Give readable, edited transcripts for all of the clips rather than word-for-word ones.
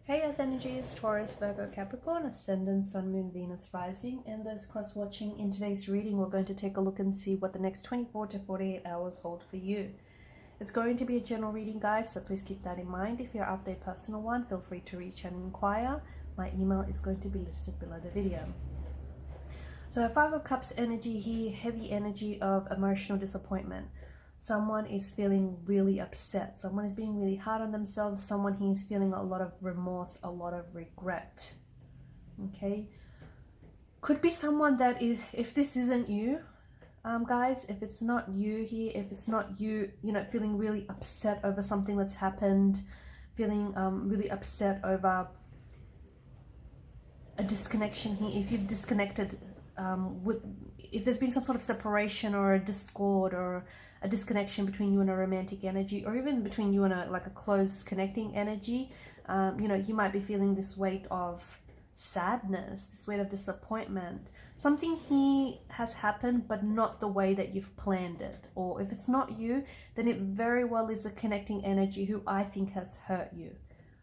Hey Earth energies, Taurus, Virgo, Capricorn, Ascendant, Sun, Moon, Venus, Rising, and those cross-watching. In today's reading, we're going to take a look and see what the next 24 to 48 hours hold for you. It's going to be a general reading, guys, so please keep that in mind. If you're after a personal one, feel free to reach and inquire. My email is going to be listed below the video. So Five of Cups energy here, heavy energy of emotional disappointment. Someone is feeling really upset. Someone is being really hard on themselves. Someone here is feeling a lot of remorse, a lot of regret. Okay? Could be someone that if this isn't you, guys, if it's not you here, if it's not you, feeling really upset over something that's happened, feeling really upset over a disconnection here, if you've disconnected if there's been some sort of separation or a discord or a disconnection between you and a romantic energy, or even between you and a close connecting energy, you might be feeling this weight of sadness, this weight of disappointment. Something here has happened, but not the way that you've planned it. Or if it's not you, then it very well is a connecting energy who I think has hurt you.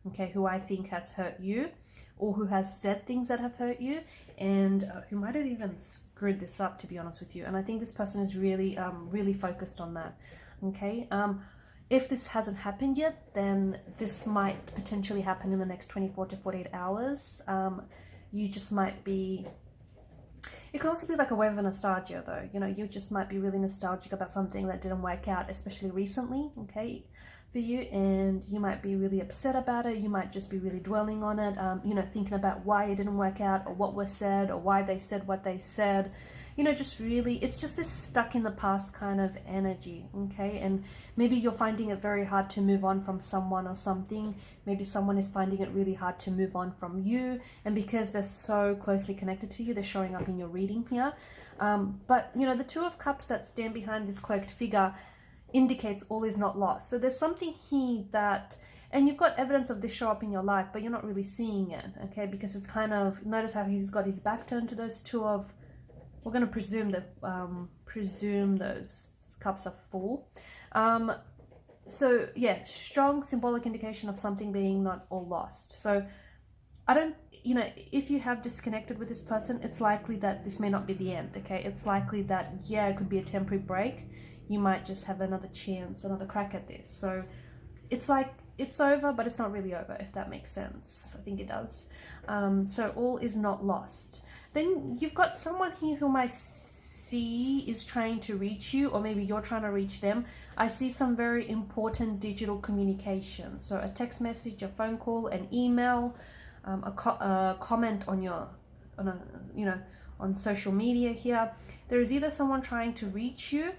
Okay, who I think has hurt you, or who has said things that have hurt you, and who might have even screwed this up, to be honest with you. And I think this person is really really focused on that. Okay, if this hasn't happened yet, then this might potentially happen in the next 24 to 48 hours. You just might be, it could also be like a wave of nostalgia though. You just might be really nostalgic about something that didn't work out, especially recently, okay, for you, and you might be really upset about it. You might just be really dwelling on it, thinking about why it didn't work out, or what was said, or why they said what they said. Just really, it's just this stuck in the past kind of energy, okay? And maybe you're finding it very hard to move on from someone or something. Maybe someone is finding it really hard to move on from you, and because they're so closely connected to you, they're showing up in your reading here. But the Two of Cups that stand behind this cloaked figure indicates all is not lost. So there's something here that, and you've got evidence of this show up in your life, but you're not really seeing it, okay? Because it's kind of, notice how he's got his back turned to those two of, we're going to presume that those cups are full. So yeah, strong symbolic indication of something being not all lost. So I don't, if you have disconnected with this person, it's likely that this may not be the end, okay? It's likely that, yeah, it could be a temporary break. You might just have another chance, another crack at this. So it's like it's over, but it's not really over, if that makes sense. I think it does. So all is not lost. Then you've got someone here whom I see is trying to reach you, or maybe you're trying to reach them. I see some very important digital communication. So a text message, a phone call, an email, a comment on social media here. There is either someone trying to reach you,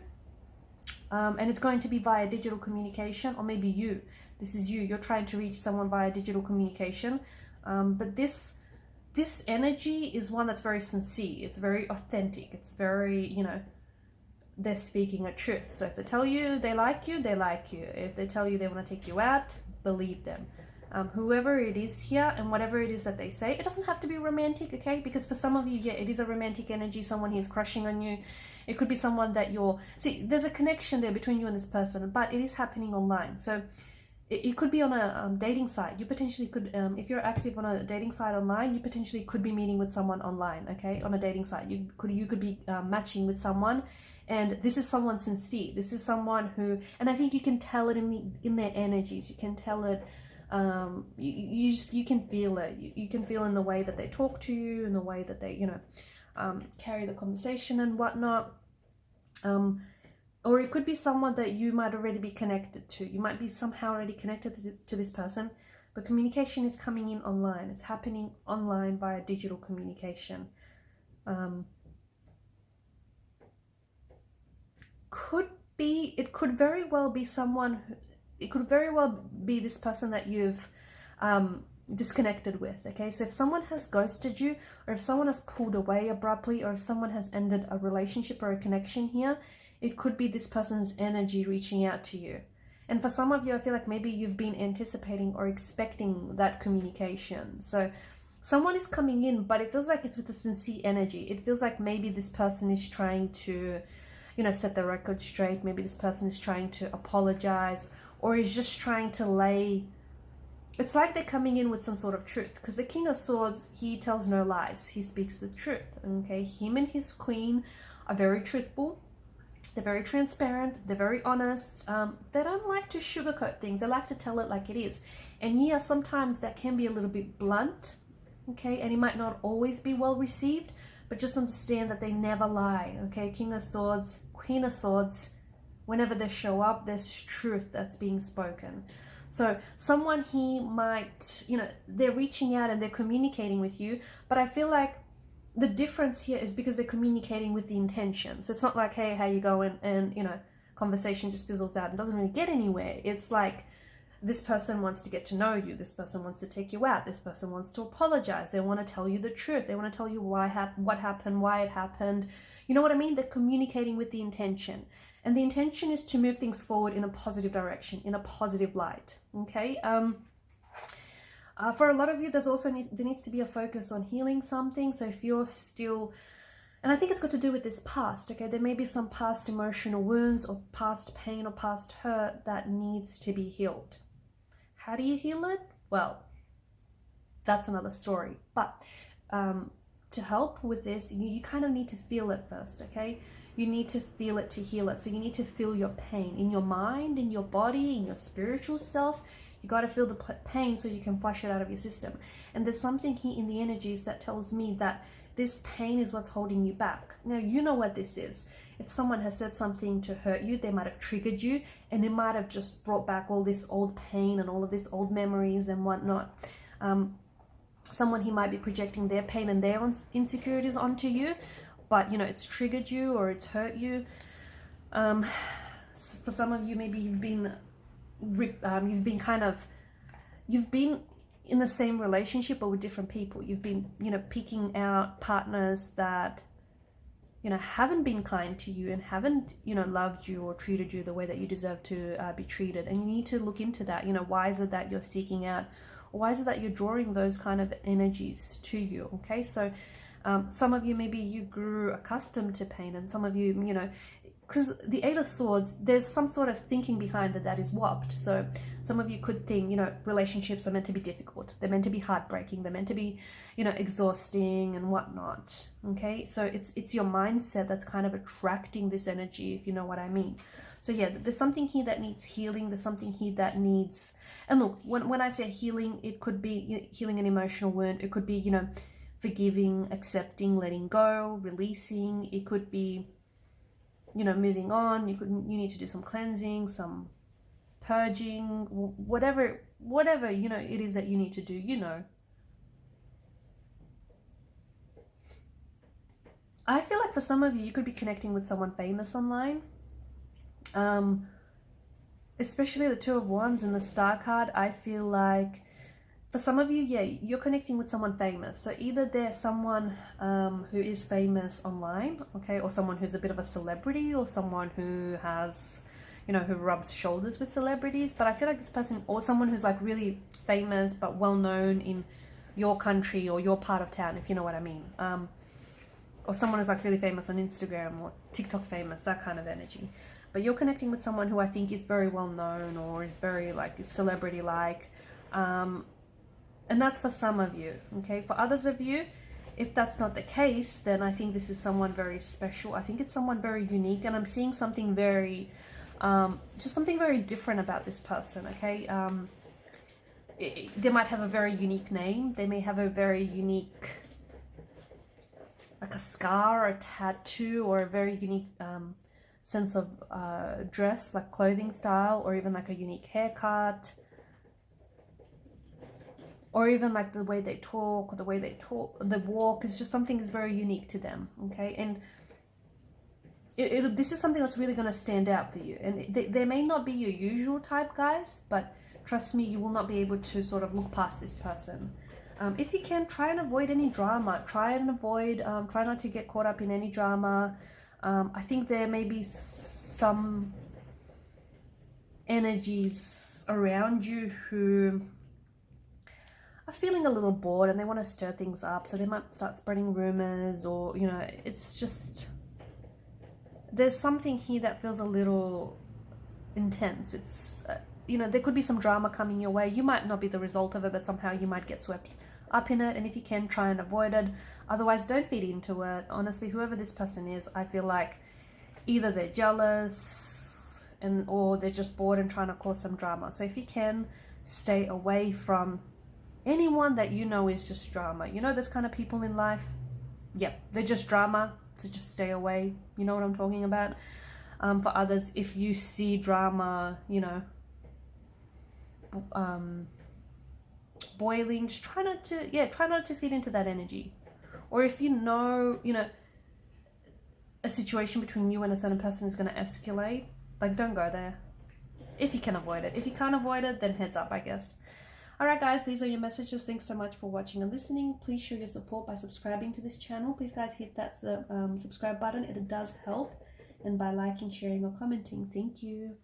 and it's going to be via digital communication, or maybe you. This is you. You're trying to reach someone via digital communication. But this energy is one that's very sincere. It's very authentic. It's very, they're speaking a truth. So if they tell you they like you, they like you. If they tell you they want to take you out, believe them. Whoever it is here, and whatever it is that they say, it doesn't have to be romantic, okay? Because for some of you, yeah, it is a romantic energy. Someone here is crushing on you. It could be someone that there's a connection there between you and this person, but it is happening online. So it could be on a dating site. You potentially could, if you're active on a dating site online, you potentially could be meeting with someone online, okay, on a dating site. You could be matching with someone, and this is someone sincere. This is someone who, and I think you can tell it in their energies. You can tell it. You can feel it. You can feel in the way that they talk to you, in the way that they carry the conversation and whatnot. Or it could be someone that you might already be connected to. You might be somehow already connected to this person, but communication is coming in online. It's happening online via digital communication. It could very well be someone who, it could very well be this person that you've disconnected with, okay? So if someone has ghosted you, or if someone has pulled away abruptly, or if someone has ended a relationship or a connection here, it could be this person's energy reaching out to you. And for some of you, I feel like maybe you've been anticipating or expecting that communication. So someone is coming in, but it feels like it's with a sincere energy. It feels like maybe this person is trying to, set the record straight. Maybe this person is trying to apologize, or is just trying to lay it's like they're coming in with some sort of truth, because the King of Swords, he tells no lies, he speaks the truth. Okay, him and his queen are very truthful, they're very transparent, they're very honest. They don't like to sugarcoat things, they like to tell it like it is. And yeah, sometimes that can be a little bit blunt, okay, and it might not always be well received, but just understand that they never lie. Okay, King of Swords, Queen of Swords, whenever they show up, there's truth that's being spoken. So someone, he might, you know, they're reaching out and they're communicating with you, but I feel like the difference here is because they're communicating with the intention. So it's not like, hey, how you going? And, you know, conversation just fizzles out and doesn't really get anywhere. It's like, this person wants to get to know you. This person wants to take you out. This person wants to apologize. They want to tell you the truth. They want to tell you what happened, why it happened. You know what I mean? They're communicating with the intention. And the intention is to move things forward in a positive direction, in a positive light. Okay? For a lot of you, there needs to be a focus on healing something. So if you're still, and I think it's got to do with this past, okay? There may be some past emotional wounds or past pain or past hurt that needs to be healed. How do you heal it? Well, that's another story. But to help with this, you kind of need to feel it first, okay? You need to feel it to heal it. So you need to feel your pain in your mind, in your body, in your spiritual self. You got to feel the pain so you can flush it out of your system. And there's something here in the energies that tells me that this pain is what's holding you back. Now, you know what this is. If someone has said something to hurt you, they might have triggered you, and it might have just brought back all this old pain and all of this old memories and whatnot. Someone, he might be projecting their pain and their insecurities onto you, but, you know, it's triggered you or it's hurt you. For some of you, maybe you've been in the same relationship but with different people. You've been, you know, picking out partners that, you know, haven't been kind to you and haven't, you know, loved you or treated you the way that you deserve to be treated. And you need to look into that. You know, why is it that you're seeking out, or why is it that you're drawing those kind of energies to you? Okay, so some of you, maybe you grew accustomed to pain, and some of you, you know, because the Eight of Swords, there's some sort of thinking behind it that is warped. So some of you could think, you know, relationships are meant to be difficult. They're meant to be heartbreaking. They're meant to be, you know, exhausting and whatnot. Okay, so it's your mindset that's kind of attracting this energy, if you know what I mean. So yeah, there's something here that needs healing. There's something here that needs, and look, when I say healing, it could be, you know, healing an emotional wound. It could be, you know, forgiving, accepting, letting go, releasing. It could be, you know, moving on. You need to do some cleansing, some purging, whatever, you know, it is that you need to do, you know. I feel like for some of you, you could be connecting with someone famous online. Especially the Two of Wands and the Star card. I feel like for some of you, yeah, you're connecting with someone famous. So either they're someone who is famous online, okay, or someone who's a bit of a celebrity, or someone who has, you know, who rubs shoulders with celebrities. But I feel like this person, or someone who's like really famous but well known in your country or your part of town, if you know what I mean. Or someone who's like really famous on Instagram or TikTok famous, that kind of energy. But you're connecting with someone who I think is very well known or is very like celebrity-like. And that's for some of you, okay? For others of you, if that's not the case, then I think this is someone very special. I think it's someone very unique, and I'm seeing something very, just something very different about this person, okay? They might have a very unique name. They may have a very unique, like a scar or a tattoo, or a very unique sense of dress, like clothing style, or even like a unique haircut, or even like the way they talk, or the walk is just something is very unique to them, okay? And this is something that's really going to stand out for you. And they may not be your usual type, guys, but trust me, you will not be able to sort of look past this person. If you can, try and avoid any drama. Try not to get caught up in any drama. I think there may be some energies around you who are feeling a little bored and they want to stir things up, so they might start spreading rumors, or, you know, it's just, there's something here that feels a little intense. It's you know, there could be some drama coming your way. You might not be the result of it, but somehow you might get swept up in it. And if you can, try and avoid it. Otherwise, don't feed into it. Honestly, whoever this person is, I feel like either they're jealous or they're just bored and trying to cause some drama. So if you can, stay away from anyone that you know is just drama. You know, those kind of people in life, yep, they're just drama, so just stay away. You know what I'm talking about? For others, if you see drama, you know, boiling, just try not to feed into that energy. Or if you know, a situation between you and a certain person is going to escalate, like, don't go there if you can avoid it. If you can't avoid it, then heads up, I guess. Alright guys, these are your messages. Thanks so much for watching and listening. Please show your support by subscribing to this channel. Please guys, hit that subscribe button. It does help. And by liking, sharing or commenting. Thank you.